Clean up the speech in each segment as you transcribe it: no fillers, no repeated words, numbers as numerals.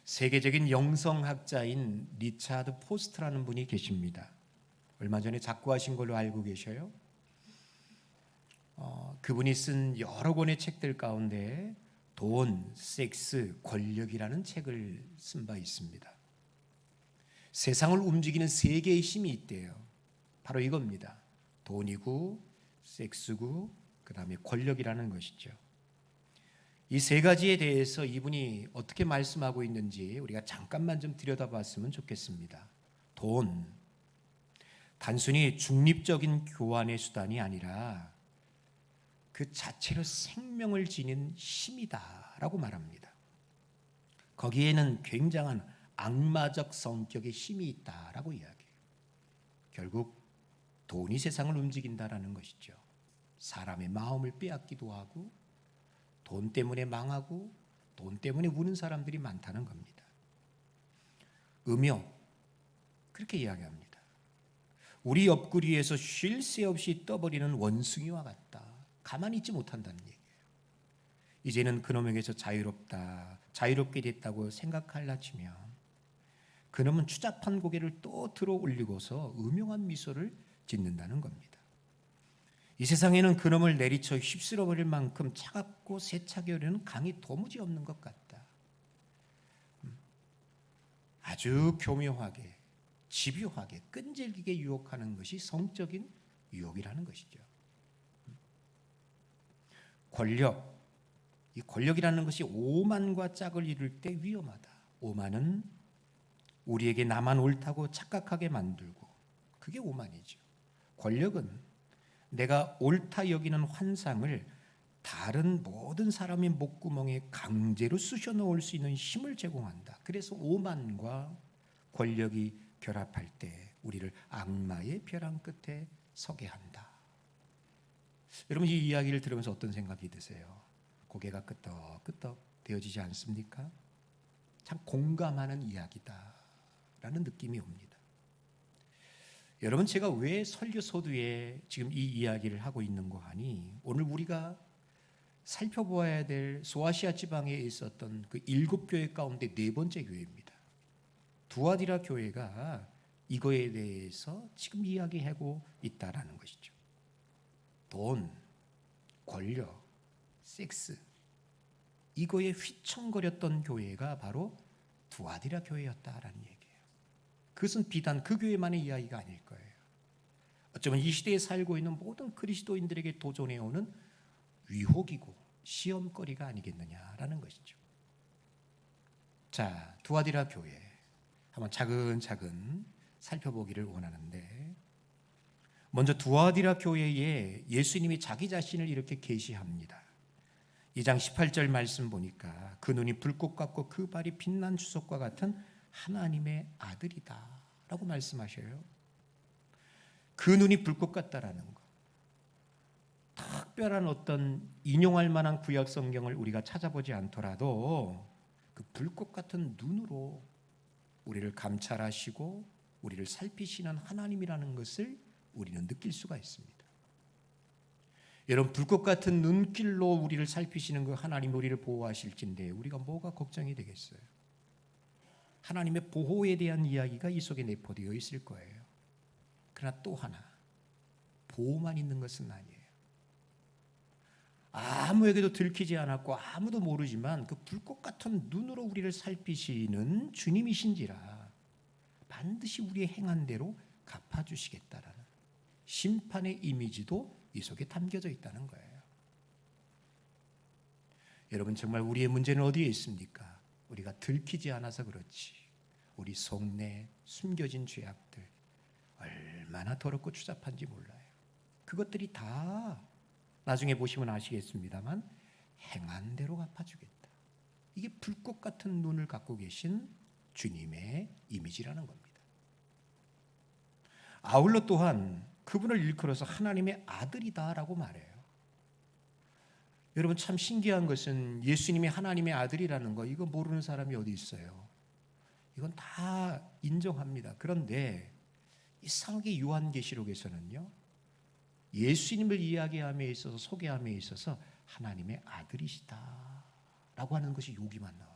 세계적인 영성학자인 리차드 포스트라는 분이 계십니다. 얼마 전에 작고하신 걸로 알고 계셔요. 그분이 쓴 여러 권의 책들 가운데 돈, 섹스, 권력이라는 책을 쓴 바 있습니다. 세상을 움직이는 세 개의 힘이 있대요. 바로 이겁니다. 돈이고 섹스고 그 다음에 권력이라는 것이죠. 이 세 가지에 대해서 이분이 어떻게 말씀하고 있는지 우리가 잠깐만 좀 들여다봤으면 좋겠습니다. 돈, 단순히 중립적인 교환의 수단이 아니라 그 자체로 생명을 지닌 힘이다라고 말합니다. 거기에는 굉장한 악마적 성격의 힘이 있다라고 이야기해요. 결국 돈이 세상을 움직인다라는 것이죠. 사람의 마음을 빼앗기도 하고 돈 때문에 망하고 돈 때문에 우는 사람들이 많다는 겁니다. 음욕, 그렇게 이야기합니다. 우리 옆구리에서 쉴 새 없이 떠버리는 원숭이와 같다. 가만히 있지 못한다는 얘기예요. 이제는 그놈에게서 자유롭게 됐다고 생각하려 치면 그놈은 추잡한 고개를 또 들어 올리고서 음흉한 미소를 짓는다는 겁니다. 이 세상에는 그놈을 내리쳐 휩쓸어 버릴 만큼 차갑고 세차게 흐르는 강이 도무지 없는 것 같다. 아주 교묘하게, 집요하게, 끈질기게 유혹하는 것이 성적인 유혹이라는 것이죠. 권력, 이 권력이라는 것이 오만과 짝을 이룰 때 위험하다. 오만은 우리에게 나만 옳다고 착각하게 만들고 그게 오만이죠. 권력은 내가 옳다 여기는 환상을 다른 모든 사람의 목구멍에 강제로 쑤셔 넣을 수 있는 힘을 제공한다. 그래서 오만과 권력이 결합할 때 우리를 악마의 벼랑 끝에 서게 한다. 여러분 이 이야기를 들으면서 어떤 생각이 드세요? 고개가 끄덕끄덕 되어지지 않습니까? 참 공감하는 이야기다라는 느낌이 옵니다. 여러분 제가 왜 설교 서두에 지금 이 이야기를 하고 있는고 하니 오늘 우리가 살펴보아야 될 소아시아 지방에 있었던 그 7교회 가운데 4번째 교회입니다. 두아디라 교회가 이거에 대해서 지금 이야기하고 있다라는 것이죠. 돈, 권력, 섹스 이거에 휘청거렸던 교회가 바로 두아디라 교회였다라는 얘기예요. 그것은 비단 그 교회만의 이야기가 아닐 거예요. 어쩌면 이 시대에 살고 있는 모든 그리스도인들에게 도전해오는 위혹이고 시험거리가 아니겠느냐라는 것이죠. 자, 두아디라 교회 한번 차근차근 살펴보기를 원하는데 먼저 두아디라 교회에 예수님이 자기 자신을 이렇게 계시합니다. 2장 18절 말씀 보니까 그 눈이 불꽃 같고 그 발이 빛난 주석과 같은 하나님의 아들이다 라고 말씀하셔요. 그 눈이 불꽃 같다라는 것, 특별한 어떤 인용할 만한 구약 성경을 우리가 찾아보지 않더라도 그 불꽃 같은 눈으로 우리를 감찰하시고 우리를 살피시는 하나님이라는 것을 우리는 느낄 수가 있습니다. 여러분 불꽃 같은 눈길로 우리를 살피시는 그 하나님 우리를 보호하실진데 우리가 뭐가 걱정이 되겠어요? 하나님의 보호에 대한 이야기가 이 속에 내포되어 있을 거예요. 그러나 또 하나 보호만 있는 것은 아니에요. 아무에게도 들키지 않았고 아무도 모르지만 그 불꽃 같은 눈으로 우리를 살피시는 주님이신지라 반드시 우리의 행한 대로 갚아주시겠다라는 심판의 이미지도 이 속에 담겨져 있다는 거예요. 여러분 정말 우리의 문제는 어디에 있습니까? 우리가 들키지 않아서 그렇지 우리 속내 숨겨진 죄악들 얼마나 더럽고 추잡한지 몰라요. 그것들이 다 나중에 보시면 아시겠습니다만 행한 대로 갚아주겠다. 이게 불꽃 같은 눈을 갖고 계신 주님의 이미지라는 겁니다. 아울러 또한 그분을 일컬어서 하나님의 아들이다라고 말해요. 여러분 참 신기한 것은 예수님이 하나님의 아들이라는 거 이거 모르는 사람이 어디 있어요? 이건 다 인정합니다. 그런데 이상하게 요한계시록에서는요 예수님을 이야기함에 있어서 소개함에 있어서 하나님의 아들이시다라고 하는 것이 여기만 나와요.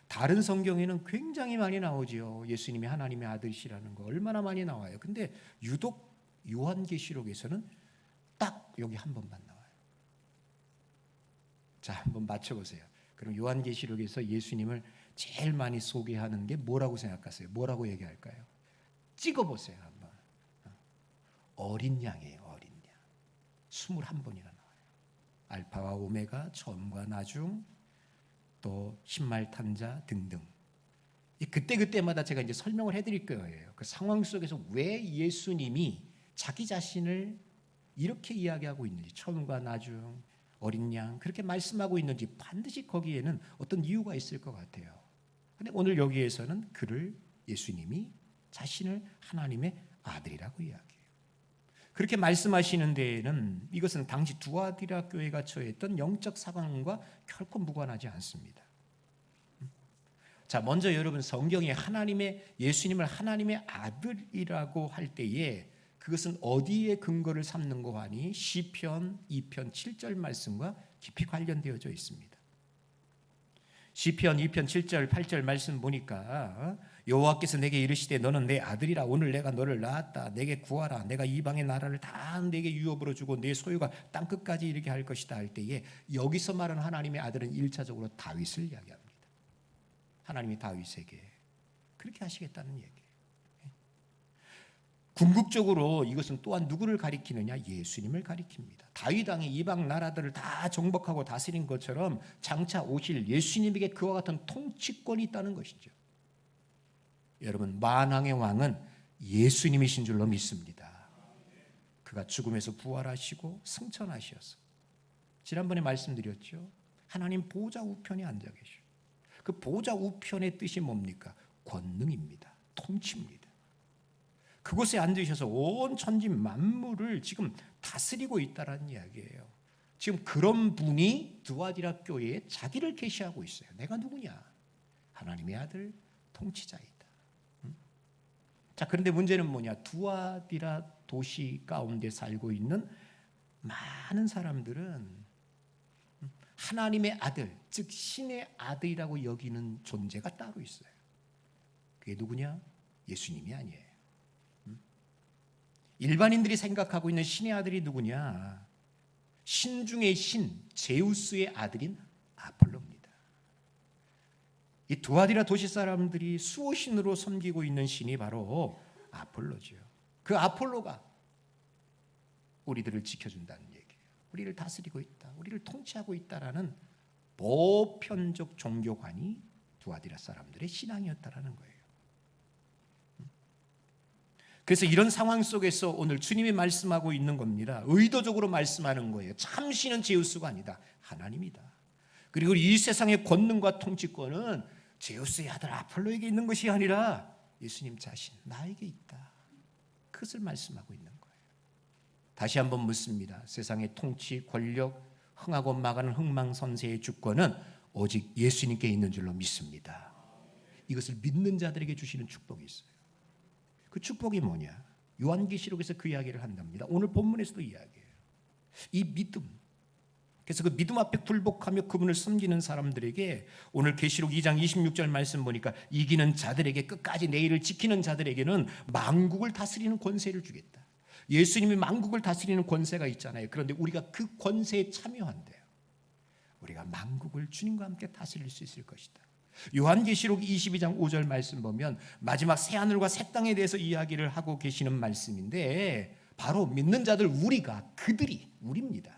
다른 성경에는 굉장히 많이 나오지요. 예수님이 하나님의 아들이시라는 거 얼마나 많이 나와요. 근데 유독 요한계시록에서는 딱 여기 한 번만 나와요. 자, 한번 맞춰보세요. 그럼 요한계시록에서 예수님을 제일 많이 소개하는 게 뭐라고 생각하세요? 뭐라고 얘기할까요? 찍어보세요 한번. 어린 양이에요. 어린 양. 21번이나 나와요. 알파와 오메가, 처음과 나중, 또 신말탄자 등등. 그때마다 제가 이제 설명을 해드릴 거예요. 그 상황 속에서 왜 예수님이 자기 자신을 이렇게 이야기하고 있는지, 처음과 나중, 어린 양 그렇게 말씀하고 있는지 반드시 거기에는 어떤 이유가 있을 것 같아요. 근데 오늘 여기에서는 그를 예수님이 자신을 하나님의 아들이라고 이야기해요. 그렇게 말씀하시는 데에는 이것은 당시 두아디라 교회가 처했던 영적 상황과 결코 무관하지 않습니다. 자, 먼저 여러분 성경에 예수님을 하나님의 아들이라고 할 때에 그것은 어디에 근거를 삼는고 하니 시편 2편 7절 말씀과 깊이 관련되어져 있습니다. 시편 2편 7절 8절 말씀 보니까 여호와께서 내게 이르시되 너는 내 아들이라 오늘 내가 너를 낳았다 내게 구하라 내가 이방의 나라를 다 내게 유업으로 주고 내 소유가 땅끝까지 이르게 할 것이다 할 때에 여기서 말하는 하나님의 아들은 1차적으로 다윗을 이야기합니다. 하나님이 다윗에게 그렇게 하시겠다는 얘기예요. 궁극적으로 이것은 또한 누구를 가리키느냐? 예수님을 가리킵니다. 다윗 왕이 이방 나라들을 다 정복하고 다스린 것처럼 장차 오실 예수님에게 그와 같은 통치권이 있다는 것이죠. 여러분, 만왕의 왕은 예수님이신 줄로 믿습니다. 그가 죽음에서 부활하시고 승천하셔서 지난번에 말씀드렸죠. 하나님 보좌 우편에 앉아 계셔. 그 보좌 우편의 뜻이 뭡니까? 권능입니다. 통치입니다. 그곳에 앉으셔서 온 천지 만물을 지금 다스리고 있다는 이야기예요. 지금 그런 분이 두아디라 교회에 자기를 계시하고 있어요. 내가 누구냐? 하나님의 아들 통치자이다. 자, 그런데 문제는 뭐냐? 두아디라 도시 가운데 살고 있는 많은 사람들은 하나님의 아들, 즉 신의 아들이라고 여기는 존재가 따로 있어요. 그게 누구냐? 예수님이 아니에요. 일반인들이 생각하고 있는 신의 아들이 누구냐? 신 중의 신, 제우스의 아들인 아폴로입니다. 이 두아디라 도시 사람들이 수호신으로 섬기고 있는 신이 바로 아폴로죠. 그 아폴로가 우리들을 지켜준다는 얘기예요. 우리를 다스리고 있다, 우리를 통치하고 있다라는 보편적 종교관이 두아디라 사람들의 신앙이었다라는 거예요. 그래서 이런 상황 속에서 오늘 주님이 말씀하고 있는 겁니다. 의도적으로 말씀하는 거예요. 참 신은 제우스가 아니다, 하나님이다. 그리고 이 세상의 권능과 통치권은 제우스의 아들 아폴로에게 있는 것이 아니라 예수님 자신, 나에게 있다. 그것을 말씀하고 있는 거예요. 다시 한번 묻습니다. 세상의 통치, 권력, 흥하고 막하는 흥망선세의 주권은 오직 예수님께 있는 줄로 믿습니다. 이것을 믿는 자들에게 주시는 축복이 있어요. 그 축복이 뭐냐? 요한계시록에서 그 이야기를 한답니다. 오늘 본문에서도 이야기해요. 이 믿음. 그래서 그 믿음 앞에 굴복하며 그분을 섬기는 사람들에게 오늘 계시록 2장 26절 말씀 보니까 이기는 자들에게, 끝까지 내일을 지키는 자들에게는 만국을 다스리는 권세를 주겠다. 예수님이 만국을 다스리는 권세가 있잖아요. 그런데 우리가 그 권세에 참여한대요. 우리가 만국을 주님과 함께 다스릴 수 있을 것이다. 요한계시록 22장 5절 말씀 보면 마지막 새하늘과 새 땅에 대해서 이야기를 하고 계시는 말씀인데 바로 믿는 자들, 우리가, 그들이 우리입니다.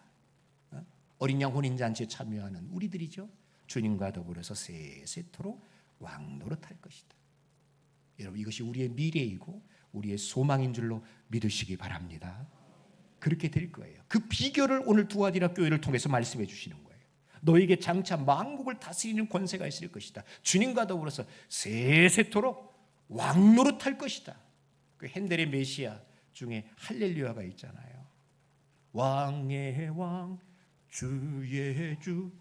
어린 양 혼인잔치에 참여하는 우리들이죠. 주님과 더불어서 세세토록 왕노릇할 것이다. 여러분, 이것이 우리의 미래이고 우리의 소망인 줄로 믿으시기 바랍니다. 그렇게 될 거예요. 그 비결을 오늘 두아디라 교회를 통해서 말씀해 주시는 거예요. 너에게 장차 만국을 다스리는 권세가 있을 것이다. 주님과 더불어서 세세토록 왕노릇할 것이다. 그 핸델의 메시아 중에 할렐루야가 있잖아요. 왕의 왕, 주의 주,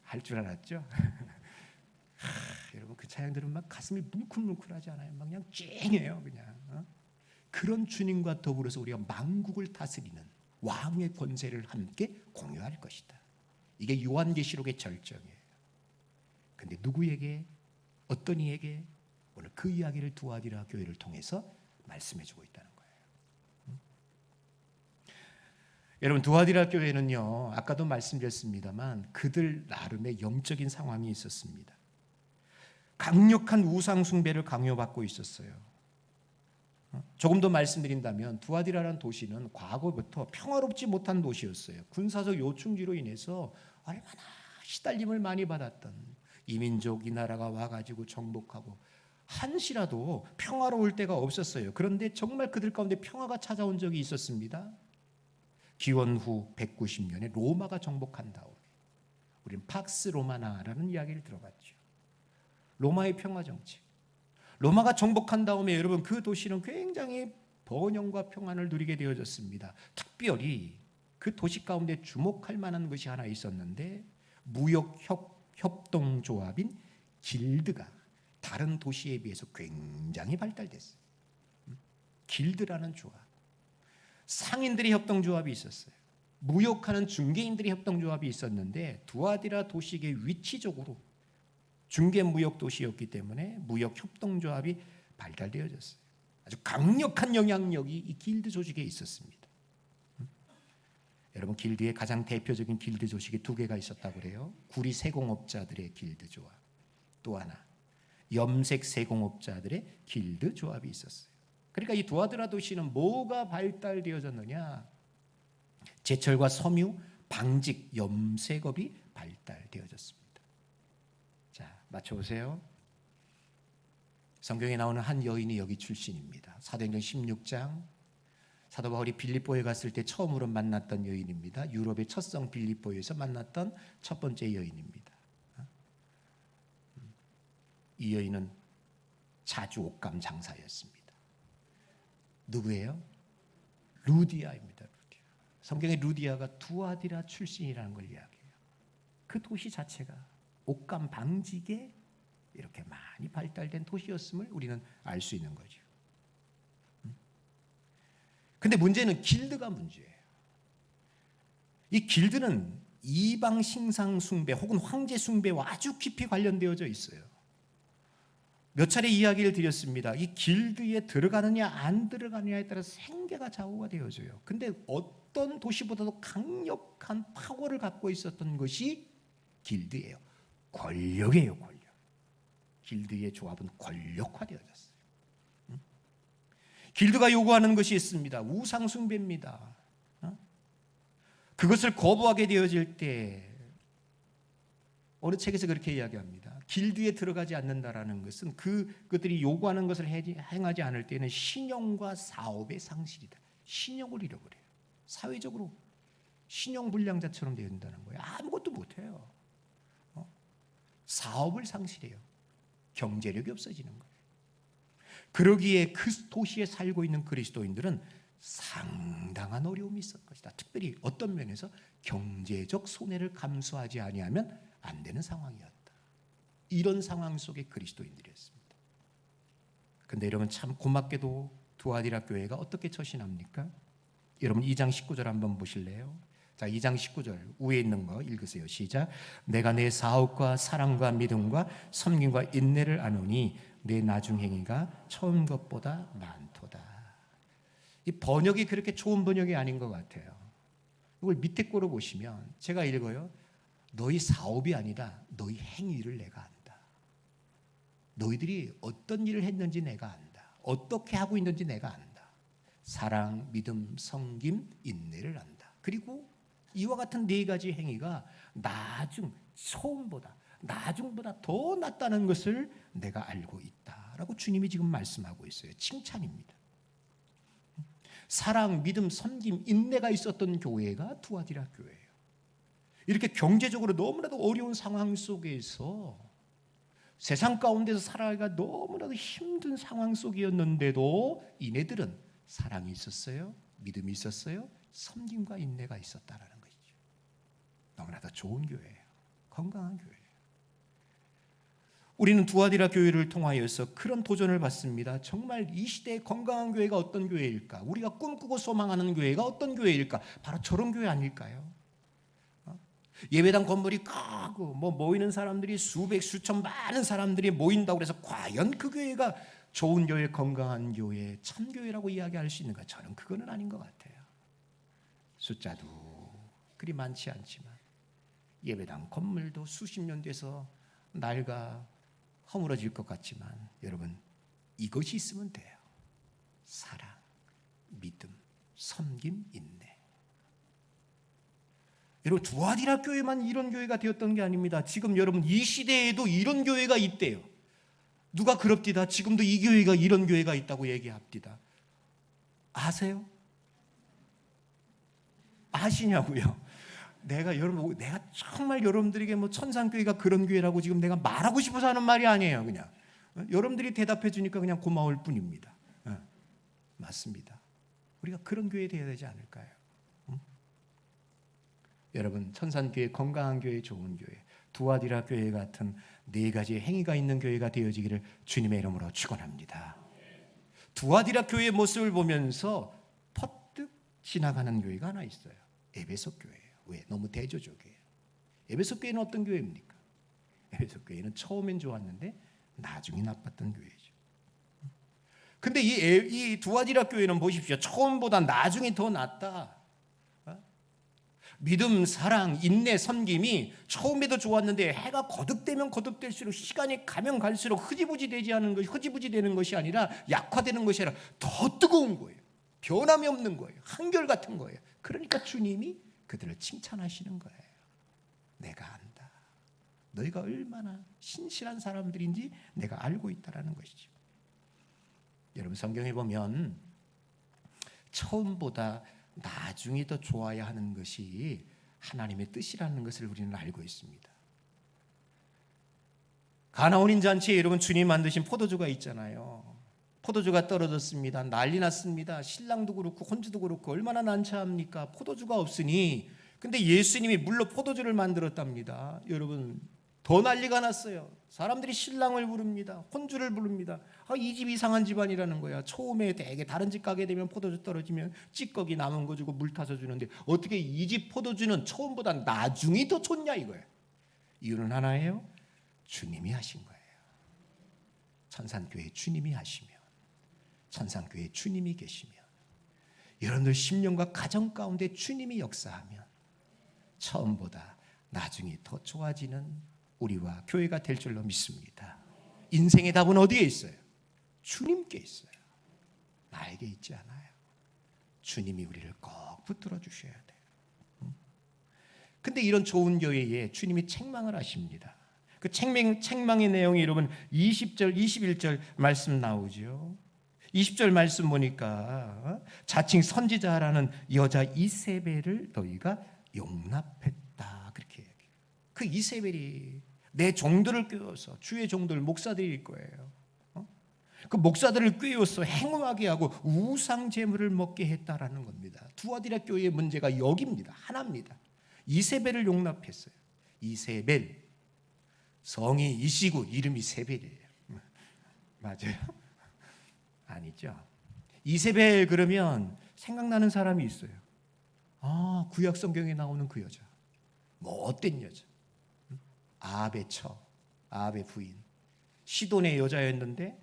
할 줄 알았죠? 여러분, 그 찬양 들으면 막 가슴이 뭉클뭉클하지 않아요? 막 그냥 찡해요, 그냥. 그런 주님과 더불어서 우리가 만국을 다스리는 왕의 권세를 함께 공유할 것이다. 이게 요한계시록의 절정이에요. 근데 누구에게, 어떤 이에게? 오늘 그 이야기를 두아디라 교회를 통해서 말씀해주고 있다는 거예요. 여러분, 두아디라 교회는요, 아까도 말씀드렸습니다만 그들 나름의 영적인 상황이 있었습니다. 강력한 우상 숭배를 강요받고 있었어요. 조금 더 말씀드린다면 두아디라라는 도시는 과거부터 평화롭지 못한 도시였어요. 군사적 요충지로 인해서 얼마나 시달림을 많이 받았던, 이민족 이 나라가 와가지고 정복하고 한시라도 평화로울 때가 없었어요. 그런데 정말 그들 가운데 평화가 찾아온 적이 있었습니다. 기원 후 190년에 로마가 정복한 다음에 우리는 팍스 로마나라는 이야기를 들어봤죠. 로마의 평화 정책. 로마가 정복한 다음에 여러분 그 도시는 굉장히 번영과 평안을 누리게 되어졌습니다. 특별히 그 도시 가운데 주목할 만한 것이 하나 있었는데 무역 협동조합인 길드가 다른 도시에 비해서 굉장히 발달됐어요. 길드라는 조합. 상인들의 협동조합이 있었어요. 무역하는 중개인들의 협동조합이 있었는데 두아디라 도시의 위치적으로 중개무역 도시였기 때문에 무역 협동조합이 발달되어졌어요. 아주 강력한 영향력이 이 길드 조직에 있었습니다. 여러분, 길드의 가장 대표적인 길드 조직이 두 개가 있었다고 그래요. 구리 세공업자들의 길드 조합, 또 하나 염색 세공업자들의 길드 조합이 있었어요. 그러니까 이 두아디라 도시는 뭐가 발달되어졌느냐? 제철과 섬유, 방직, 염색업이 발달되어졌습니다. 자, 맞춰보세요. 성경에 나오는 한 여인이 여기 출신입니다. 사도행전 16장 사도 바울이 빌립보에 갔을 때 처음으로 만났던 여인입니다. 유럽의 첫 성 빌립보에서 만났던 첫 번째 여인입니다. 이 여인은 자주 옷감 장사였습니다. 누구예요? 루디아입니다. 루디아. 성경의 루디아가 두아디라 출신이라는 걸 이야기해요. 그 도시 자체가 옷감 방직에 이렇게 많이 발달된 도시였음을 우리는 알 수 있는 거죠. 근데 문제는 길드가 문제예요. 이 길드는 이방 신상 숭배 혹은 황제 숭배와 아주 깊이 관련되어져 있어요. 몇 차례 이야기를 드렸습니다. 이 길드에 들어가느냐 안 들어가느냐에 따라 생계가 좌우가 되어져요. 근데 어떤 도시보다도 강력한 파워를 갖고 있었던 것이 길드예요. 권력이에요, 권력. 길드의 조합은 권력화되어졌어요. 길드가 요구하는 것이 있습니다. 우상 숭배입니다. 그것을 거부하게 되어질 때 어느 책에서 그렇게 이야기합니다. 길드에 들어가지 않는다라는 것은 그들이 요구하는 것을 행하지 않을 때는 신용과 사업의 상실이다. 신용을 잃어버려요. 사회적으로 신용불량자처럼 되어 있다는 거예요. 아무것도 못해요. 사업을 상실해요. 경제력이 없어지는 거예요. 그러기에 그 도시에 살고 있는 그리스도인들은 상당한 어려움이 있을 것이다. 특별히 어떤 면에서 경제적 손해를 감수하지 아니하면 안 되는 상황이었다. 이런 상황 속에 그리스도인들이었습니다. 그런데 여러분 참 고맙게도 두아디라 교회가 어떻게 처신합니까? 여러분 2장 19절 한번 보실래요? 자, 2장 19절 위에 있는 거 읽으세요. 시작. 내가 내 사업과 사랑과 믿음과 섬김과 인내를 아노니 내 나중 행위가 처음 것보다 많도다. 이 번역이 그렇게 좋은 번역이 아닌 것 같아요. 이걸 밑에 거로 보시면 제가 읽어요. 너희 사업이 아니라 너희 행위를 내가 안다. 너희들이 어떤 일을 했는지 내가 안다. 어떻게 하고 있는지 내가 안다. 사랑, 믿음, 섬김, 인내를 안다. 그리고 이와 같은 네 가지 행위가 처음보다 나중보다 더 낫다는 것을 내가 알고 있다라고 주님이 지금 말씀하고 있어요. 칭찬입니다. 사랑, 믿음, 섬김, 인내가 있었던 교회가 두아디라 교회예요. 이렇게 경제적으로 너무나도 어려운 상황 속에서 세상 가운데서 살아가기가 너무나도 힘든 상황 속이었는데도 이네들은 사랑이 있었어요. 믿음이 있었어요. 섬김과 인내가 있었다라는 것이죠. 너무나도 좋은 교회예요. 건강한 교회예요. 우리는 두아디라 교회를 통하여서 그런 도전을 받습니다. 정말 이 시대의 건강한 교회가 어떤 교회일까? 우리가 꿈꾸고 소망하는 교회가 어떤 교회일까? 바로 저런 교회 아닐까요? 예배당 건물이 크고 뭐 모이는 사람들이 수백 수천 많은 사람들이 모인다고 그래서 과연 그 교회가 좋은 교회, 건강한 교회, 참 교회라고 이야기할 수 있는가? 저는 그거는 아닌 것 같아요. 숫자도 그리 많지 않지만 예배당 건물도 수십 년 돼서 낡아 허물어질 것 같지만 여러분, 이것이 있으면 돼요. 사랑, 믿음, 섬김, 인내. 여러분, 두아디라 교회만 이런 교회가 되었던 게 아닙니다. 지금 여러분 이 시대에도 이런 교회가 있대요. 누가 그럽디다. 지금도 이 교회가 이런 교회가 있다고 얘기합디다. 아세요? 아시냐고요? 내가 정말 여러분들에게 뭐 천상교회가 그런 교회라고 지금 내가 말하고 싶어서 하는 말이 아니에요. 그냥 여러분들이 대답해 주니까 그냥 고마울 뿐입니다. 맞습니다. 우리가 그런 교회 되어야 되지 않을까요? 여러분, 천산교회, 건강한 교회, 좋은 교회, 두아디라 교회 같은 네 가지의 행위가 있는 교회가 되어지기를 주님의 이름으로 축원합니다. 두아디라 교회의 모습을 보면서 퍼뜩 지나가는 교회가 하나 있어요. 에베소 교회예요. 왜? 너무 대조적이에요. 에베소 교회는 어떤 교회입니까? 에베소 교회는 처음엔 좋았는데 나중에 나빴던 교회죠. 근데 이 두아디라 교회는 보십시오. 처음보다 나중에 더 낫다. 믿음, 사랑, 인내, 섬김이 처음에도 좋았는데 해가 거듭되면 거듭될수록 시간이 가면 갈수록 흐지부지 되는 것이 아니라 약화되는 것이 아니라 더 뜨거운 거예요. 변함이 없는 거예요. 한결 같은 거예요. 그러니까 주님이 그들을 칭찬하시는 거예요. 내가 안다. 너희가 얼마나 신실한 사람들인지 내가 알고 있다라는 것이죠. 여러분, 성경에 보면 처음보다 나중이 더 좋아야 하는 것이 하나님의 뜻이라는 것을 우리는 알고 있습니다. 가나온인 잔치에 여러분 주님 만드신 포도주가 있잖아요. 포도주가 떨어졌습니다. 난리 났습니다. 신랑도 그렇고 혼주도 그렇고 얼마나 난처합니까? 포도주가 없으니. 근데 예수님이 물로 포도주를 만들었답니다. 여러분, 더 난리가 났어요. 사람들이 신랑을 부릅니다. 혼주를 부릅니다. 이 집 이상한 집안이라는 거야. 처음에 되게 다른 집 가게 되면 포도주 떨어지면 찌꺼기 남은 거 주고 물 타서 주는데 어떻게 이 집 포도주는 처음보다 나중이 더 좋냐 이거예요. 이유는 하나예요. 주님이 하신 거예요. 천산교회 주님이 하시면, 천산교회 주님이 계시면, 여러분들 심령과 가정 가운데 주님이 역사하면 처음보다 나중이 더 좋아지는 우리와 교회가 될 줄로 믿습니다. 인생의 답은 어디에 있어요? 주님께 있어요. 나에게 있지 않아요. 주님이 우리를 꼭 붙들어 주셔야 돼요. 근데 이런 좋은 교회에 주님이 책망을 하십니다. 그 책망의 내용이 여러분 20절, 21절 말씀 나오죠. 20절 말씀 보니까 자칭 선지자라는 여자 이세벨을 너희가 용납했다. 그렇게 얘기해요. 그 이세벨이 내 종들을 꾀워서, 주의 종들 목사들일 거예요. 그 목사들을 꾀워서 행음하게 하고 우상 제물을 먹게 했다라는 겁니다. 두아디라 교회의 문제가 여기입니다. 하나입니다. 이세벨을 용납했어요. 이세벨, 성이 이시고 이름이 세벨이에요. 맞아요? 아니죠. 이세벨 그러면 생각나는 사람이 있어요. 구약 성경에 나오는 그 여자, 못된 여자, 아합의 처, 아합의 부인, 시돈의 여자였는데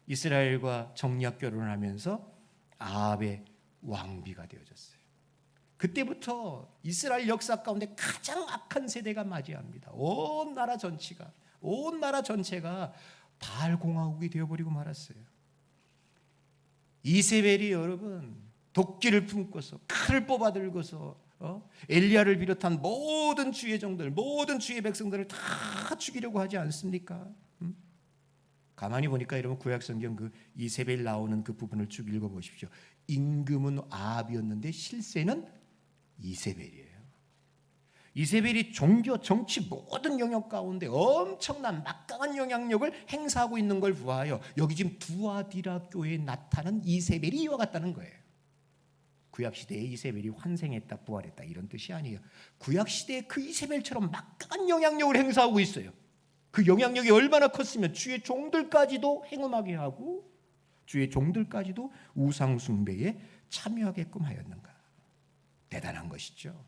이스라엘과 정략 결혼을 하면서 아합의 왕비가 되어졌어요. 그때부터 이스라엘 역사 가운데 가장 악한 세대가 맞이합니다. 온 나라 전체가 바알 공화국이 되어버리고 말았어요. 이세벨이 여러분 도끼를 품고서 칼을 뽑아 들고서 엘리야를 비롯한 모든 주의 종들, 모든 주의 백성들을 다 죽이려고 하지 않습니까? 가만히 보니까 여러분 구약성경 그 이세벨 나오는 그 부분을 쭉 읽어보십시오. 임금은 아합이었는데 실세는 이세벨이에요. 이세벨이 종교, 정치 모든 영역 가운데 엄청난 막강한 영향력을 행사하고 있는 걸 보아요. 여기 지금 두아디라 교회에 나타난 이세벨이 이와 같다는 거예요. 구약시대에 이세벨이 환생했다, 부활했다 이런 뜻이 아니에요. 구약시대에 그 이세벨처럼 막강한 영향력을 행사하고 있어요. 그 영향력이 얼마나 컸으면 주의 종들까지도 행음하게 하고 주의 종들까지도 우상 숭배에 참여하게끔 하였는가. 대단한 것이죠.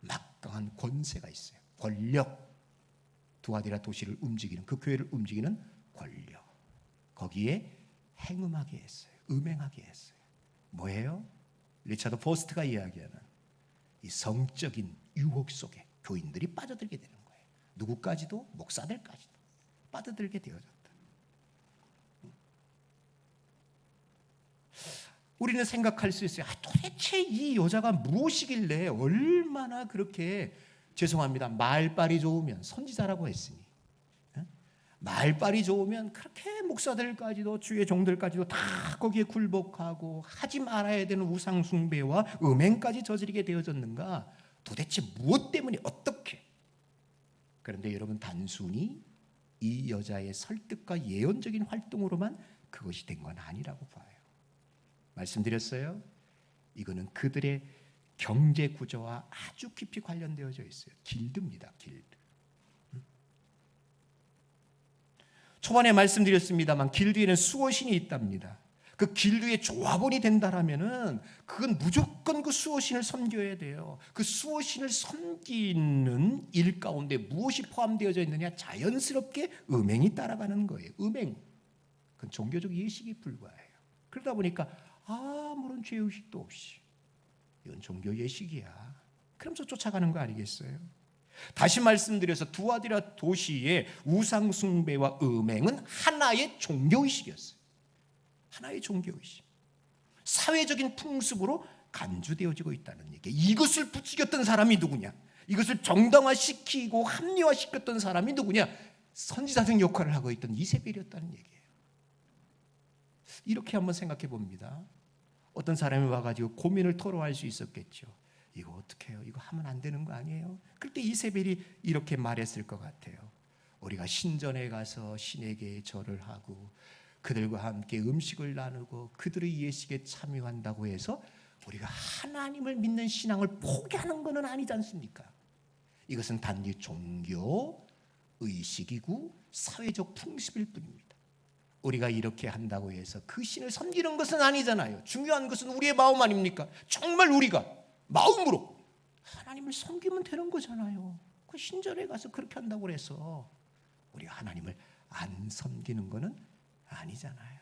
막강한 권세가 있어요. 권력. 두아디라 도시를 움직이는, 그 교회를 움직이는 권력. 거기에 행음하게 했어요. 음행하게 했어요. 뭐예요? 리차드 포스트가 이야기하는 이 성적인 유혹 속에 교인들이 빠져들게 되는 거예요. 누구까지도, 목사들까지도 빠져들게 되어졌다. 우리는 생각할 수 있어요. 도대체 이 여자가 무엇이길래 얼마나 그렇게, 죄송합니다, 말빨이 좋으면, 선지자라고 했으니 말빨이 좋으면 그렇게 목사들까지도, 주의 종들까지도 다 거기에 굴복하고 하지 말아야 되는 우상 숭배와 음행까지 저지르게 되어졌는가? 도대체 무엇 때문에, 어떻게? 그런데 여러분, 단순히 이 여자의 설득과 예언적인 활동으로만 그것이 된 건 아니라고 봐요. 말씀드렸어요. 이거는 그들의 경제 구조와 아주 깊이 관련되어져 있어요. 길드입니다. 길드. 초반에 말씀드렸습니다만 길드에는 수호신이 있답니다. 그 길드의 조합원이 된다라면은 그건 무조건 그 수호신을 섬겨야 돼요. 그 수호신을 섬기는 일 가운데 무엇이 포함되어져 있느냐? 자연스럽게 음행이 따라가는 거예요. 음행. 그건 종교적 예식이 불과해요. 그러다 보니까 아무런 죄의식도 없이 이건 종교 예식이야, 그러면서 쫓아가는 거 아니겠어요? 다시 말씀드려서 두아디라 도시의 우상 숭배와 음행은 하나의 종교의식이었어요. 하나의 종교의식. 사회적인 풍습으로 간주되어지고 있다는 얘기. 이것을 부추겼던 사람이 누구냐? 이것을 정당화시키고 합리화시켰던 사람이 누구냐? 선지자적 역할을 하고 있던 이세벨이었다는 얘기예요. 이렇게 한번 생각해 봅니다. 어떤 사람이 와가지고 고민을 토로할 수 있었겠죠. 이거 어떻게 해요? 이거 하면 안 되는 거 아니에요? 그때 이세벨이 이렇게 말했을 것 같아요. 우리가 신전에 가서 신에게 절을 하고 그들과 함께 음식을 나누고 그들의 예식에 참여한다고 해서 우리가 하나님을 믿는 신앙을 포기하는 것은 아니지 않습니까? 이것은 단지 종교 의식이고 사회적 풍습일 뿐입니다. 우리가 이렇게 한다고 해서 그 신을 섬기는 것은 아니잖아요. 중요한 것은 우리의 마음 아닙니까? 정말 우리가 마음으로 하나님을 섬기면 되는 거잖아요. 그 신전에 가서 그렇게 한다고 해서 우리가 하나님을 안 섬기는 것은 아니잖아요.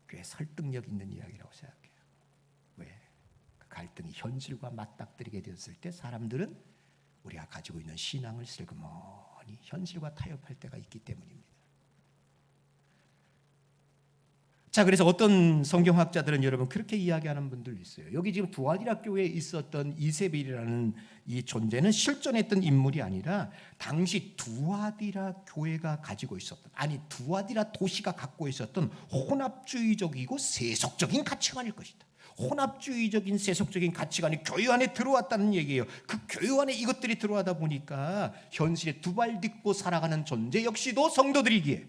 꽤 설득력 있는 이야기라고 생각해요. 왜? 그 갈등이 현실과 맞닥뜨리게 되었을 때 사람들은 우리가 가지고 있는 신앙을 슬그머니 현실과 타협할 때가 있기 때문입니다. 자, 그래서 어떤 성경학자들은 여러분 그렇게 이야기하는 분들 있어요. 여기 지금 두아디라 교회에 있었던 이세벨이라는 이 존재는 실존했던 인물이 아니라 당시 두아디라 교회가 가지고 있었던, 아니 두아디라 도시가 갖고 있었던 혼합주의적이고 세속적인 가치관일 것이다. 혼합주의적인 세속적인 가치관이 교회 안에 들어왔다는 얘기예요. 그 교회 안에 이것들이 들어가다 보니까 현실에 두 발 딛고 살아가는 존재 역시도 성도들이기에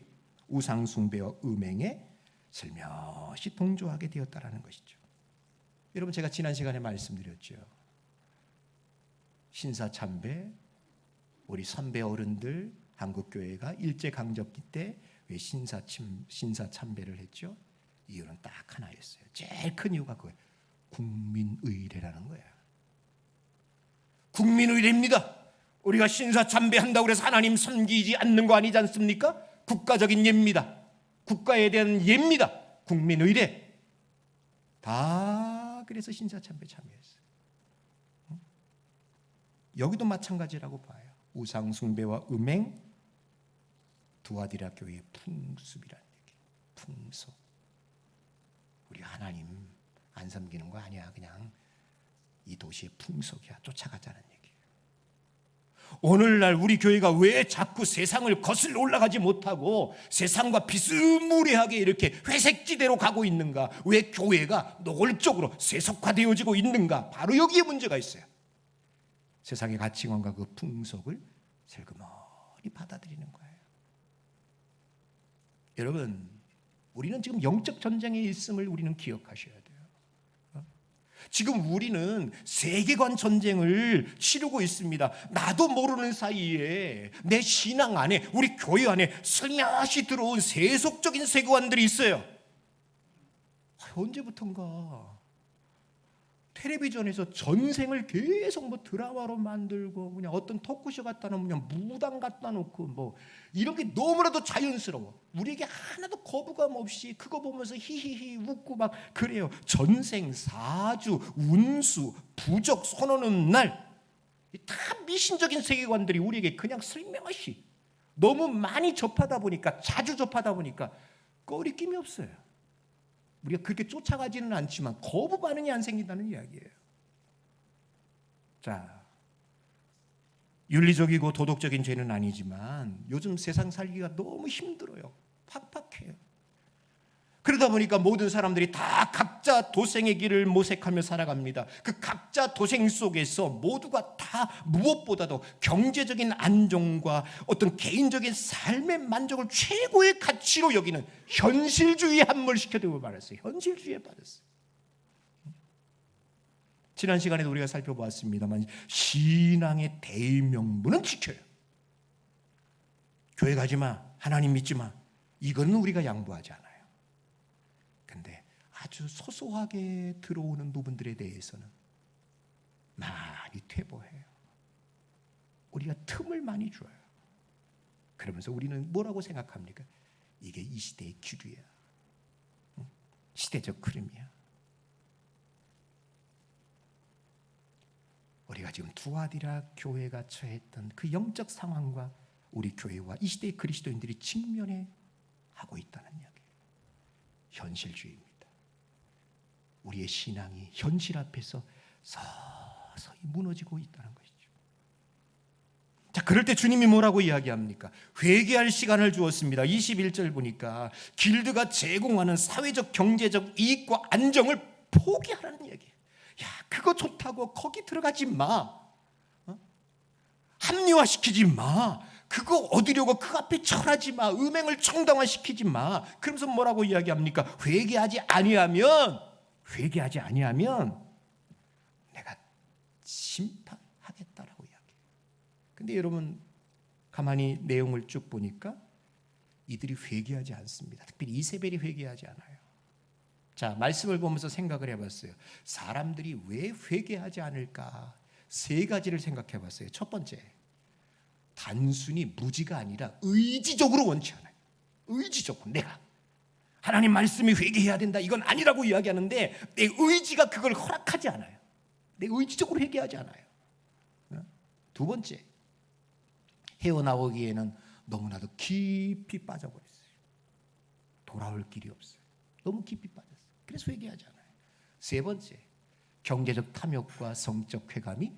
우상 숭배와 음행에 슬며시 동조하게 되었다라는 것이죠. 여러분, 제가 지난 시간에 말씀드렸죠. 신사참배, 우리 선배 어른들 한국교회가 일제강점기 때 왜 신사참배를 했죠? 이유는 딱 하나였어요. 제일 큰 이유가 그거예요. 국민의례라는 거예요. 국민의례입니다. 우리가 신사참배한다고 해서 하나님 섬기지 않는 거 아니지 않습니까? 국가적인 예입니다. 국가에 대한 예입니다. 국민의례. 다 그래서 신사참배 참여했어요. 여기도 마찬가지라고 봐요. 우상숭배와 음행, 두아디라 교회의 풍습이라는 얘기. 풍속. 우리 하나님 안 섬기는 거 아니야. 그냥 이 도시의 풍속이야. 쫓아가자는 얘기예요. 오늘날 우리 교회가 왜 자꾸 세상을 거슬러 올라가지 못하고 세상과 비스무리하게 이렇게 회색지대로 가고 있는가? 왜 교회가 노골적으로 세속화되어지고 있는가? 바로 여기에 문제가 있어요. 세상의 가치관과 그 풍속을 슬그머니 받아들이는 거예요. 여러분, 우리는 지금 영적 전쟁에 있음을 우리는 기억하셔야 돼요. 지금 우리는 세계관 전쟁을 치르고 있습니다. 나도 모르는 사이에 내 신앙 안에, 우리 교회 안에 슬며시 들어온 세속적인 세계관들이 있어요. 언제부턴가 텔레비전에서 전생을 계속 뭐 드라마로 만들고 그냥 어떤 토크쇼 갖다 놓으면 그냥 무당 갖다 놓고 뭐 이런 게 너무나도 자연스러워. 우리에게 하나도 거부감 없이 그거 보면서 히히히 웃고 막 그래요. 전생, 사주, 운수, 부적 선언하는 날 다 미신적인 세계관들이 우리에게 그냥 슬며시 너무 많이 접하다 보니까 자주 접하다 보니까 꺼리낌이 없어요. 우리가 그렇게 쫓아가지는 않지만 거부 반응이 안 생긴다는 이야기예요. 자, 윤리적이고 도덕적인 죄는 아니지만 요즘 세상 살기가 너무 힘들어요. 팍팍해요. 그러다 보니까 모든 사람들이 다 각자 도생의 길을 모색하며 살아갑니다. 그 각자 도생 속에서 모두가 다 무엇보다도 경제적인 안정과 어떤 개인적인 삶의 만족을 최고의 가치로 여기는 현실주의에 함몰시켜두고 말았어요. 현실주의에 빠졌어요. 지난 시간에도 우리가 살펴보았습니다만 신앙의 대의명분은 지켜요. 교회 가지 마, 하나님 믿지 마. 이거는 우리가 양보하지 않아요. 근데 아주 소소하게 들어오는 부분들에 대해서는 많이 퇴보해요. 우리가 틈을 많이 줘요. 그러면서 우리는 뭐라고 생각합니까? 이게 이 시대의 기류야. 시대적 흐름이야. 우리가 지금 두아디라 교회가 처했던 그 영적 상황과 우리 교회와 이 시대의 그리스도인들이 직면해 하고 있다는 이야기예요. 현실주의입니다. 우리의 신앙이 현실 앞에서 서서히 무너지고 있다는 것이죠. 자, 그럴 때 주님이 뭐라고 이야기합니까? 회개할 시간을 주었습니다. 21절 보니까 길드가 제공하는 사회적 경제적 이익과 안정을 포기하라는 얘기예요. 야, 그거 좋다고 거기 들어가지 마. 합리화시키지 마. 그거 얻으려고 그 앞에 절하지 마. 음행을 정당화시키지 마. 그러면서 뭐라고 이야기합니까? 회개하지 아니하면 내가 심판하겠다라고 이야기해요. 근데 여러분 가만히 내용을 쭉 보니까 이들이 회개하지 않습니다. 특별히 이세벨이 회개하지 않아요. 자, 말씀을 보면서 생각을 해봤어요. 사람들이 왜 회개하지 않을까? 세 가지를 생각해 봤어요. 첫 번째, 단순히 무지가 아니라 의지적으로 원치 않아요. 의지적으로 내가 하나님 말씀이 회개해야 된다 이건 아니라고 이야기하는데 내 의지가 그걸 허락하지 않아요. 내 의지적으로 회개하지 않아요. 두 번째, 헤어나오기에는 너무나도 깊이 빠져버렸어요. 돌아올 길이 없어요. 너무 깊이 빠졌어요. 그래서 회개하지 않아요. 세 번째, 경제적 탐욕과 성적 쾌감이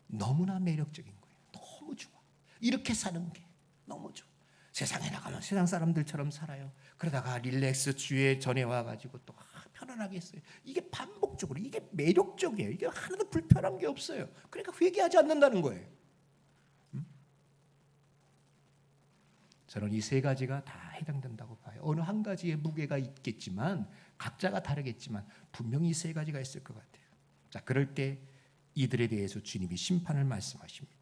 너무나 매력적인 거예요. 너무 좋아. 이렇게 사는 게 너무 좋아. 세상에 나가면 세상 사람들처럼 살아요. 그러다가 릴렉스 주에 전에 와가지고 또 편안하게 했어요. 이게 반복적으로 이게 매력적이에요. 이게 하나도 불편한 게 없어요. 그러니까 회개하지 않는다는 거예요. 저는 이 세 가지가 다 해당된다고 봐요. 어느 한 가지의 무게가 있겠지만 각자가 다르겠지만 분명히 이 세 가지가 있을 것 같아요. 자, 그럴 때 이들에 대해서 주님이 심판을 말씀하십니다.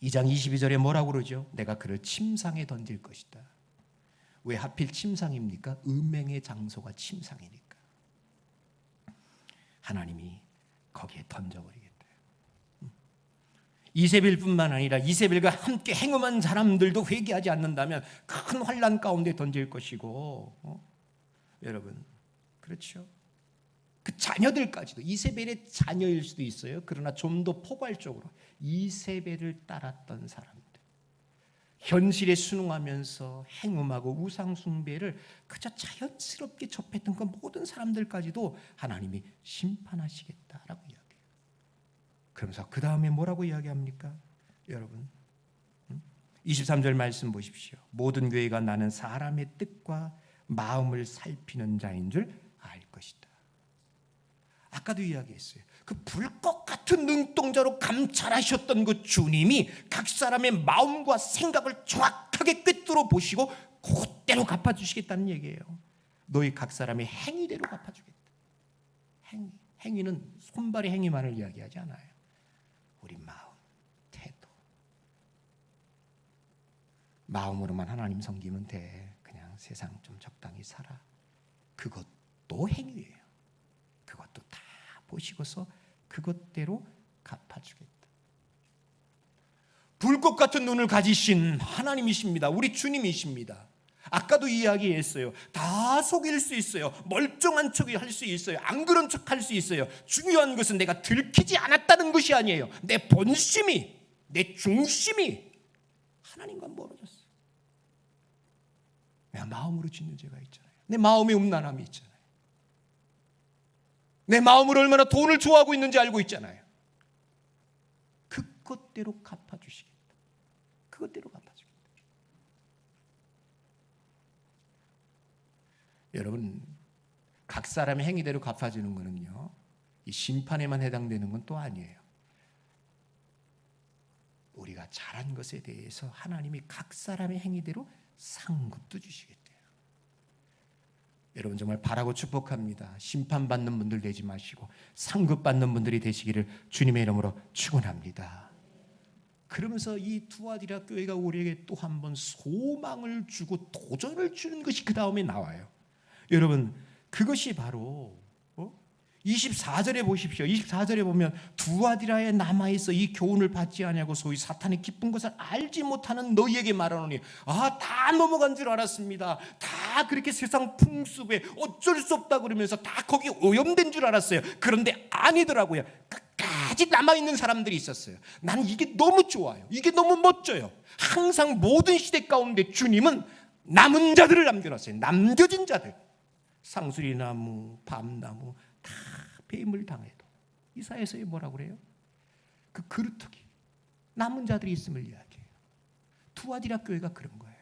2장 22절에 뭐라고 그러죠? 내가 그를 침상에 던질 것이다. 왜 하필 침상입니까? 음행의 장소가 침상이니까. 하나님이 거기에 던져버리겠다. 이세벨뿐만 아니라 이세벨과 함께 행음한 사람들도 회개하지 않는다면 큰 환난 가운데 던질 것이고, 여러분 그렇죠? 그 자녀들까지도 이세벨의 자녀일 수도 있어요. 그러나 좀 더 포괄적으로 이세벨을 따랐던 사람들, 현실에 순응하면서 행음하고 우상숭배를 그저 자연스럽게 접했던 그 모든 사람들까지도 하나님이 심판하시겠다라고 이야기해요. 그러면서 그 다음에 뭐라고 이야기합니까? 여러분 23절 말씀 보십시오. 모든 교회가 나는 사람의 뜻과 마음을 살피는 자인 줄 알 것이다. 아까도 이야기했어요. 그 불꽃 같은 눈동자로 감찰하셨던 그 주님이 각 사람의 마음과 생각을 정확하게 꿰뚫어 보시고 그대로 갚아주시겠다는 얘기예요. 너희 각 사람의 행위대로 갚아주겠다. 행위는 손발의 행위만을 이야기하지 않아요. 우리 마음, 태도. 마음으로만 하나님 섬기면 돼. 그냥 세상 좀 적당히 살아. 그것도 행위예요. 그것도 다 보시고서 그것대로 갚아주겠다. 불꽃 같은 눈을 가지신 하나님이십니다. 우리 주님이십니다. 아까도 이야기했어요. 다 속일 수 있어요. 멀쩡한 척이 할 수 있어요. 안 그런 척 할 수 있어요. 중요한 것은 내가 들키지 않았다는 것이 아니에요. 내 본심이, 내 중심이 하나님과 멀어졌어요. 내가 마음으로 짓는 죄가 있잖아요. 내 마음에 음란함이 있잖아요. 내 마음으로 얼마나 돈을 좋아하고 있는지 알고 있잖아요. 그것대로 갚아주시겠다. 그것대로 갚아주겠다. 여러분, 각 사람의 행위대로 갚아주는 거는요, 이 심판에만 해당되는 건 또 아니에요. 우리가 잘한 것에 대해서 하나님이 각 사람의 행위대로 상급도 주시겠대요. 여러분 정말 바라고 축복합니다. 심판받는 분들 되지 마시고 상급받는 분들이 되시기를 주님의 이름으로 축원합니다. 그러면서 이 투아디라 교회가 우리에게 또 한 번 소망을 주고 도전을 주는 것이 그 다음에 나와요. 여러분 그것이 바로 24절에 보십시오. 24절에 보면 두아디라에 남아있어 이 교훈을 받지 아니하고 소위 사탄의 기쁜 것을 알지 못하는 너희에게 말하노니 다 넘어간 줄 알았습니다. 다 그렇게 세상 풍습에 어쩔 수 없다 그러면서 다 거기 오염된 줄 알았어요. 그런데 아니더라고요. 끝까지 남아있는 사람들이 있었어요. 나는 이게 너무 좋아요. 이게 너무 멋져요. 항상 모든 시대 가운데 주님은 남은 자들을 남겨놨어요. 남겨진 자들. 상수리나무, 밤나무 다 배임을 당해도 이사야서에 뭐라고 그래요? 그 그루터기 남은 자들이 있음을 이야기해요. 투아디라 교회가 그런 거예요.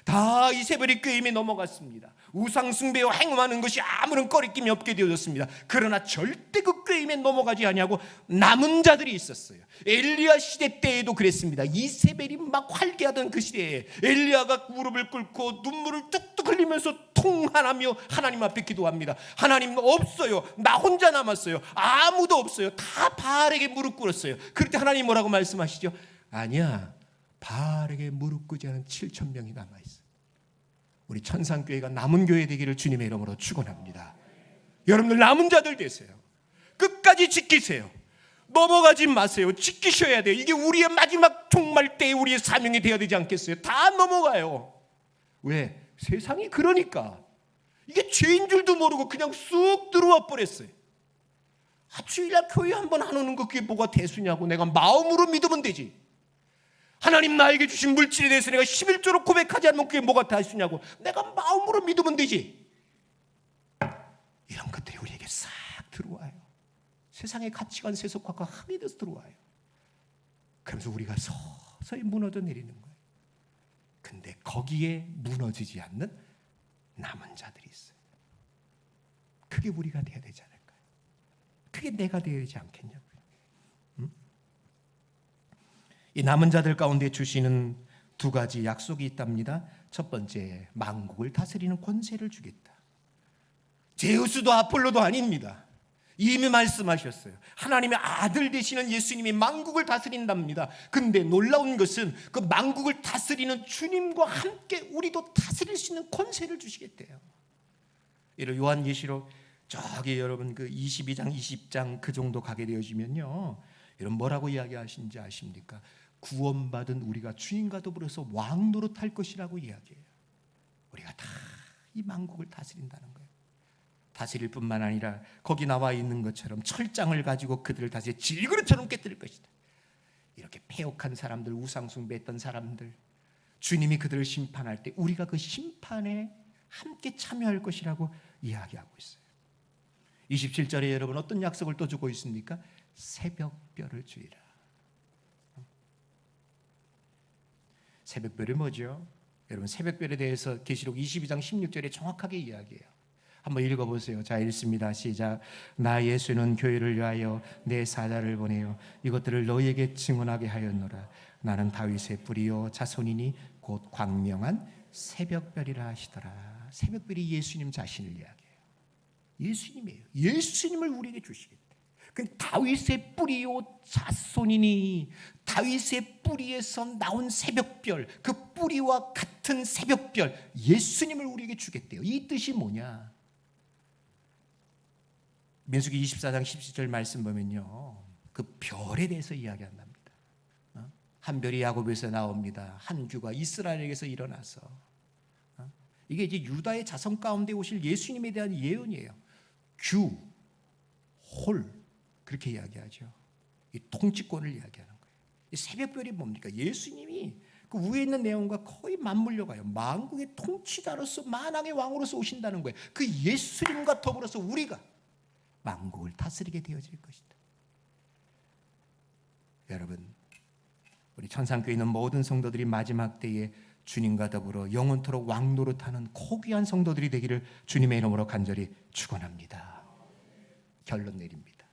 다 이세벨의 꾀임에 넘어갔습니다. 우상 숭배와 행음하는 것이 아무런 꺼리낌이 없게 되어졌습니다. 그러나 절대 그 꾀임에 넘어가지 아니하고 남은 자들이 있었어요. 엘리야 시대 때에도 그랬습니다. 이세벨이 막 활개하던 그 시대에 엘리야가 무릎을 꿇고 눈물을 뚝뚝 흘리면서 통한하며 하나님 앞에 기도합니다. 하나님 없어요. 나 혼자 남았어요. 아무도 없어요. 다 바알에게 무릎 꿇었어요. 그럴 때 하나님 뭐라고 말씀하시죠? 아니야. 바알에게 무릎 꿇지 않은 7천 명이 남아있어. 우리 천상교회가 남은 교회 되기를 주님의 이름으로 축원합니다. 여러분들 남은 자들 되세요. 끝까지 지키세요. 넘어가지 마세요. 지키셔야 돼요. 이게 우리의 마지막 종말 때에 우리의 사명이 되어야 되지 않겠어요? 다 넘어가요. 왜? 세상이 그러니까. 이게 죄인 줄도 모르고 그냥 쑥 들어와 버렸어요. 주일날 교회 한번 안 오는 거 그게 뭐가 대수냐고. 내가 마음으로 믿으면 되지. 하나님 나에게 주신 물질에 대해서 내가 11조로 고백하지 않으면 그게 뭐가 대수냐고. 내가 마음으로 믿으면 되지. 이런 것들이 우리에게 싹 들어와요. 세상의 가치관 세속화가 함이 돼서 들어와요. 그러면서 우리가 서서히 무너져 내리는 거예요. 근데 거기에 무너지지 않는 남은 자들이 있어요. 그게 우리가 돼야 되지 않을까요? 그게 내가 되어야 되지 않겠냐고요. 이 남은 자들 가운데 주시는 두 가지 약속이 있답니다. 첫 번째, 만국을 다스리는 권세를 주겠다. 제우스도 아폴로도 아닙니다. 이미 말씀하셨어요. 하나님의 아들 되시는 예수님이 만국을 다스린답니다. 근데 놀라운 것은 그 만국을 다스리는 주님과 함께 우리도 다스릴 수 있는 권세를 주시겠대요. 이런 요한계시록 저기 여러분 그 22장 20장 그 정도 가게 되어지면요, 이런 뭐라고 이야기하시는지 아십니까? 구원받은 우리가 주님과 더불어서 왕 노릇할 것이라고 이야기해요. 우리가 다 이 만국을 다스린다는 거예요. 다스릴 뿐만 아니라 거기 나와 있는 것처럼 철장을 가지고 그들을 다시 질그릇처럼 깨뜨릴 것이다. 이렇게 패역한 사람들, 우상숭배했던 사람들, 주님이 그들을 심판할 때 우리가 그 심판에 함께 참여할 것이라고 이야기하고 있어요. 27절에 여러분 어떤 약속을 또 주고 있습니까? 새벽별을 주리라. 새벽별이 뭐죠? 여러분 새벽별에 대해서 계시록 22장 16절에 정확하게 이야기해요. 한번 읽어보세요. 자, 읽습니다. 시작. 나 예수는 교회를 위하여 내 사자를 보내어 이것들을 너희에게 증언하게 하였노라. 나는 다윗의 뿌리요 자손이니 곧 광명한 새벽별이라 하시더라. 새벽별이 예수님 자신을 이야기해요. 예수님이에요. 예수님을 우리에게 주시겠다. 그 다윗의 뿌리요 자손이니, 다윗의 뿌리에서 나온 새벽별, 그 뿌리와 같은 새벽별 예수님을 우리에게 주겠대요. 이 뜻이 뭐냐? 민수기 24장 17절 말씀 보면요, 그 별에 대해서 이야기한답니다. 한 별이 야곱에서 나옵니다. 한 규가 이스라엘에게서 일어나서. 이게 이제 유다의 자손 가운데 오실 예수님에 대한 예언이에요. 규, 홀, 그렇게 이야기하죠. 이 통치권을 이야기하는 거예요. 이 새벽별이 뭡니까? 예수님이 그 위에 있는 내용과 거의 맞물려 가요. 만국의 통치자로서 만왕의 왕으로서 오신다는 거예요. 그 예수님과 더불어서 우리가 만국을 다스리게 되어질 것이다. 여러분, 우리 천상교회 있는 모든 성도들이 마지막 때에 주님과 더불어 영원토록 왕노릇하는 고귀한 성도들이 되기를 주님의 이름으로 간절히 축원합니다. 결론 내립니다.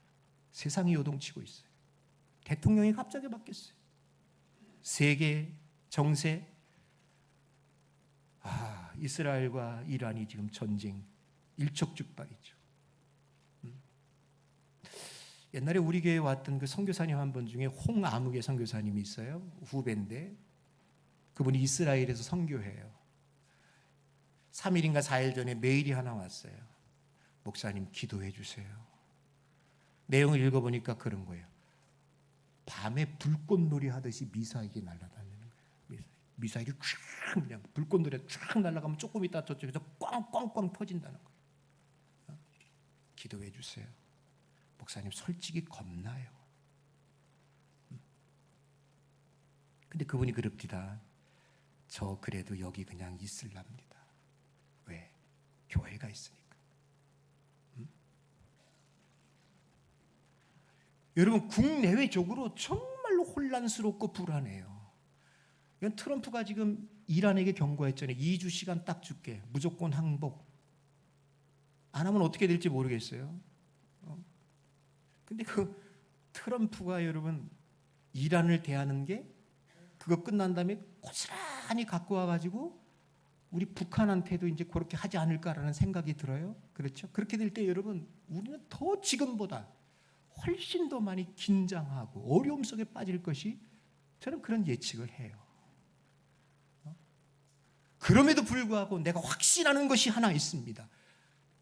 세상이 요동치고 있어요. 대통령이 갑자기 바뀌었어요. 세계 정세, 이스라엘과 이란이 지금 전쟁 일촉즉발이죠. 옛날에 우리 교회에 왔던 그 선교사님 한 분 중에 홍아무개 선교사님이 있어요. 후배인데 그분이 이스라엘에서 선교해요. 3일인가 4일 전에 메일이 하나 왔어요. 목사님 기도해 주세요. 내용을 읽어보니까 그런 거예요. 밤에 불꽃놀이 하듯이 미사일이 날아다니는 거예요. 미사일이 쫙 그냥 불꽃놀이가 쫙 날아가면 조금 있다 저쪽에서 꽝꽝꽝 퍼진다는 거예요. 기도해 주세요. 목사님 솔직히 겁나요. 근데 그분이 그럽디다. 저 그래도 여기 그냥 있을랍니다. 왜? 교회가 있으니까. 여러분, 국내외적으로 정말로 혼란스럽고 불안해요. 이건 트럼프가 지금 이란에게 경고했잖아요. 2주 시간 딱 줄게. 무조건 항복. 안 하면 어떻게 될지 모르겠어요. 근데 그 트럼프가 여러분 이란을 대하는 게 그거 끝난 다음에 고스란히 갖고 와가지고 우리 북한한테도 이제 그렇게 하지 않을까라는 생각이 들어요. 그렇죠? 그렇게 될 때 여러분 우리는 더 지금보다 훨씬 더 많이 긴장하고 어려움 속에 빠질 것이 저는 그런 예측을 해요. 그럼에도 불구하고 내가 확신하는 것이 하나 있습니다.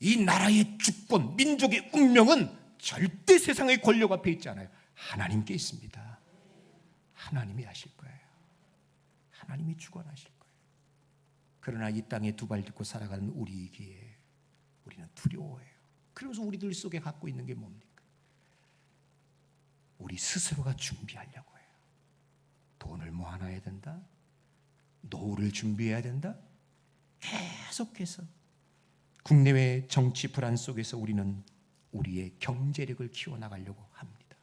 이 나라의 주권, 민족의 운명은 절대 세상의 권력 앞에 있지 않아요. 하나님께 있습니다. 하나님이 하실 거예요. 하나님이 주관하실 거예요. 그러나 이 땅에 두 발 딛고 살아가는 우리이기에 우리는 두려워해요. 그러면서 우리들 속에 갖고 있는 게 뭡니까? 우리 스스로가 준비하려고 해요. 돈을 모아놔야 된다. 노후를 준비해야 된다. 계속해서 국내외 정치 불안 속에서 우리는 우리의 경제력을 키워나가려고 합니다.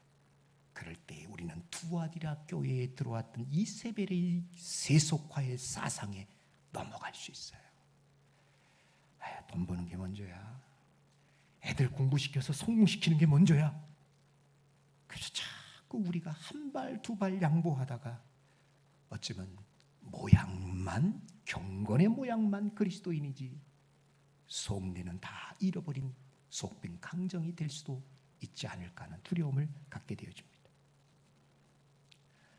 그럴 때 우리는 두아디라 교회에 들어왔던 이세벨의 세속화의 사상에 넘어갈 수 있어요. 돈 버는 게 먼저야. 애들 공부시켜서 성공시키는 게 먼저야. 그래서 자꾸 우리가 한 발 두 발 양보하다가 어쩌면 모양만, 경건의 모양만 그리스도인이지 속내는 다 잃어버린 속빈 강정이 될 수도 있지 않을까 하는 두려움을 갖게 되어집니다.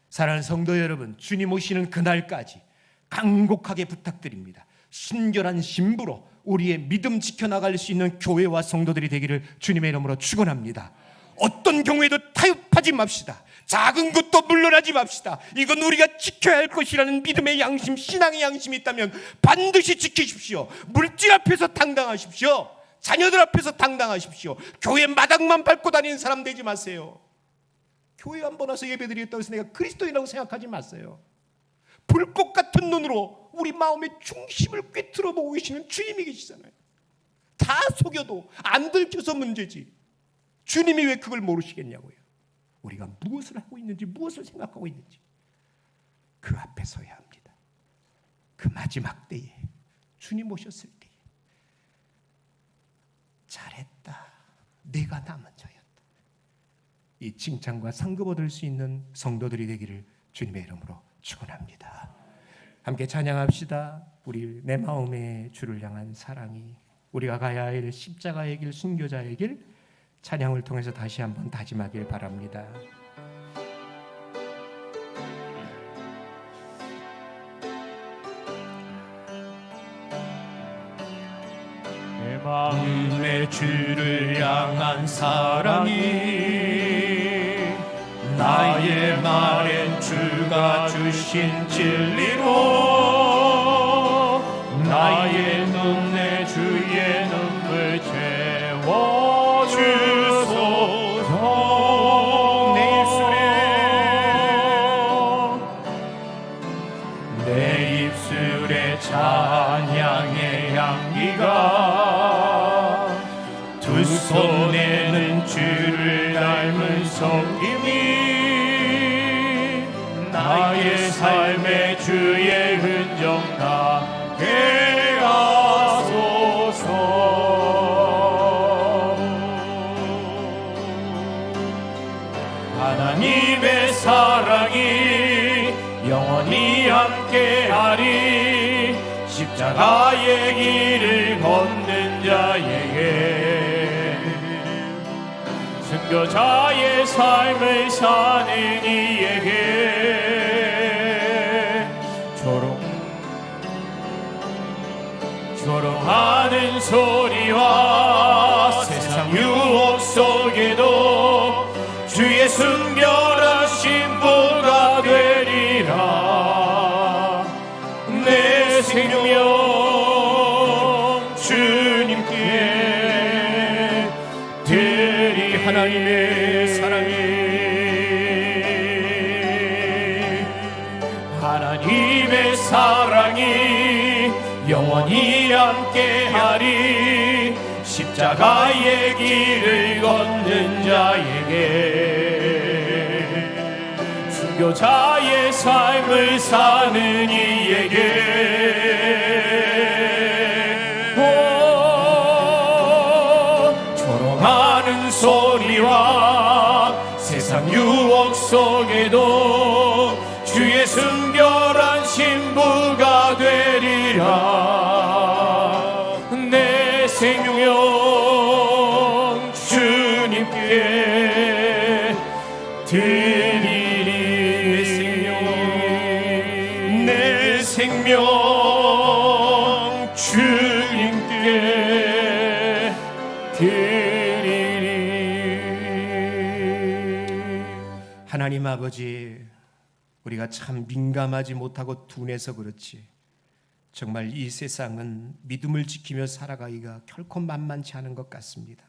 사랑하는 성도 여러분, 주님 오시는 그날까지 간곡하게 부탁드립니다. 순결한 신부로 우리의 믿음 지켜나갈 수 있는 교회와 성도들이 되기를 주님의 이름으로 축원합니다. 어떤 경우에도 타협하지 맙시다. 작은 것도 물러나지 맙시다. 이건 우리가 지켜야 할 것이라는 믿음의 양심, 신앙의 양심이 있다면 반드시 지키십시오. 물질 앞에서 당당하십시오. 자녀들 앞에서 당당하십시오. 교회 마당만 밟고 다니는 사람 되지 마세요. 교회 한 번 와서 예배드리겠다고 해서 내가 그리스도인이라고 생각하지 마세요. 불꽃 같은 눈으로 우리 마음의 중심을 꿰뚫어 보고 계시는 주님이 계시잖아요. 다 속여도 안 들켜서 문제지. 주님이 왜 그걸 모르시겠냐고요. 우리가 무엇을 하고 있는지, 무엇을 생각하고 있는지 그 앞에 서야 합니다. 그 마지막 때에 주님 오셨을 때에 잘했다, 내가 남은 자였다, 이 칭찬과 상급 얻을 수 있는 성도들이 되기를 주님의 이름으로 축원합니다. 함께 찬양합시다. 우리 내 마음의 주를 향한 사랑이 우리가 가야 할 십자가의 길, 순교자의 길 찬양을 통해서 다시 한번 다짐하길 바랍니다. 내 마음의 주를 향한 사랑이 나의 말엔 주가 주신 진리로 나의 눈에 주의 눈물 채워주소서. 내 입술에 찬양의 향기가 두 손에는 주를 닮은 섬김이 나의 삶의 주의 흔적 나게 하소서. 하나님의 사랑이 영원히 함께하리. 십자가의 길을 걷는 자에게 순교자의 삶을 사는 이에게 조롱하는 소리와 세상 유혹 속에도 주의 순결한 신부가 되리라. 내 생명 주님께 드리. 하나님의 사랑이 하나님의 사랑이 영원히 함께하리. 십자가의 길을 걷는 자에게 순교자의 삶을 사는 이에게 조롱하는 소리와 세상 유혹 속에도 주의 순결한 신부가 되리라. 내 생명 주님께 드리리. 내 생명 주님께 드리리. 하나님 아버지, 우리가 참 민감하지 못하고 둔해서 그렇지 정말 이 세상은 믿음을 지키며 살아가기가 결코 만만치 않은 것 같습니다.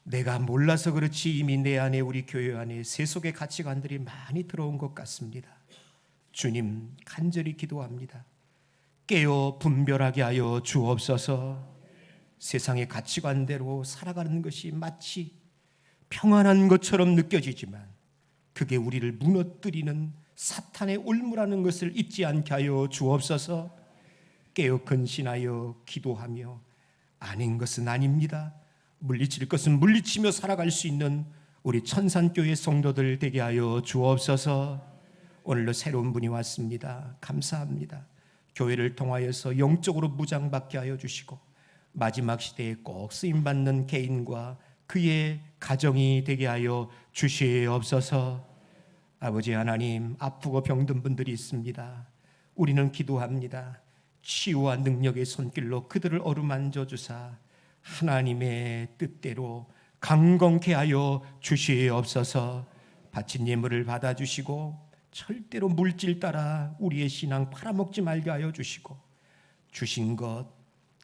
내가 몰라서 그렇지 이미 내 안에, 우리 교회 안에 세속의 가치관들이 많이 들어온 것 같습니다. 주님, 간절히 기도합니다. 깨어 분별하게 하여 주옵소서. 세상의 가치관대로 살아가는 것이 마치 평안한 것처럼 느껴지지만 그게 우리를 무너뜨리는 사탄의 올무라는 것을 잊지 않게 하여 주옵소서. 깨어 근신하여 기도하며 아닌 것은 아닙니다, 물리칠 것은 물리치며 살아갈 수 있는 우리 천산교회 성도들 되게 하여 주옵소서. 오늘도 새로운 분이 왔습니다. 감사합니다. 교회를 통하여서 영적으로 무장받게 하여 주시고 마지막 시대에 꼭 쓰임받는 개인과 그의 가정이 되게 하여 주시옵소서. 아버지 하나님, 아프고 병든 분들이 있습니다. 우리는 기도합니다. 치유와 능력의 손길로 그들을 어루만져 주사 하나님의 뜻대로 강건케 하여 주시옵소서. 바친 예물을 받아주시고 절대로 물질 따라 우리의 신앙 팔아먹지 말게 하여 주시고 주신 것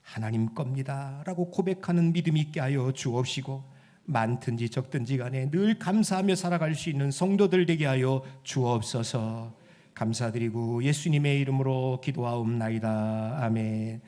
하나님 겁니다 라고 고백하는 믿음 있게 하여 주옵시고 많든지 적든지 간에 늘 감사하며 살아갈 수 있는 성도들 되게 하여 주옵소서. 감사드리고 예수님의 이름으로 기도하옵나이다. 아멘.